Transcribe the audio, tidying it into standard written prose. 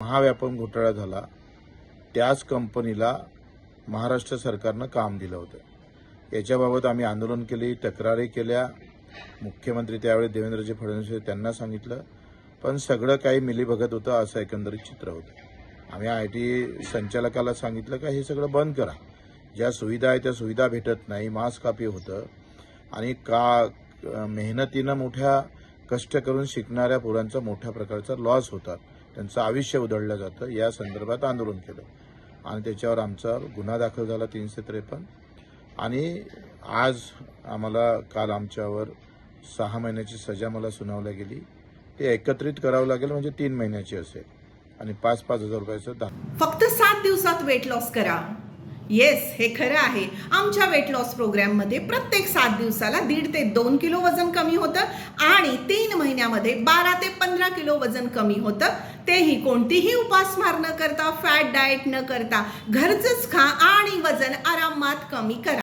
महाव्यापम घोटाळा झाला त्याच कंपनीला महाराष्ट्र सरकारनं काम दिलं होतं। याच्याबाबत आम्ही आंदोलन केली, तक्रारी केल्या। मुख्यमंत्री त्यावेळी देवेंद्रजी फडणवीस त्यांना सांगितलं, पण सगळं काही मिलीभगत होतं असं एकंदरीत चित्र होतं। आम्ही IT संचालकाला सांगितलं का हे सगळं बंद करा, ज्या सुविधा आहे त्या सुविधा भेटत नाही, मास्क कापी होतं आणि मेहनतीनं मोठ्या कष्ट करून शिकणाऱ्या पोरांचा मोठ्या प्रकारचा लॉस होतात, त्यांचं आयुष्य उधळलं जातं। या संदर्भात आंदोलन केलं आणि त्याच्यावर आमचा गुन्हा दाखल झाला 353 आणि आज आम्हाला काल आमच्यावर 6 महिन्याची सजा मला सुनावली गेली। ते एकत्रित करावं लागेल म्हणजे 3 महिन्याची असेल आणि 5-5 हजार रुपयाचं दंड। फक्त 7 दिवसात वेट लॉस करा। येस, हे खरं आहे। आमच्या वेट लॉस प्रोग्राममध्ये प्रत्येक 7 दिवसाला 1.5 ते 2 किलो वजन कमी होतं आणि 3 महिन्यामध्ये 12 ते 15 किलो वजन कमी होतं। तेही कोणतीही उपासमार न करता, फॅट डाएट न करता, घरचंच खा आणि वजन आरामात कमी करा।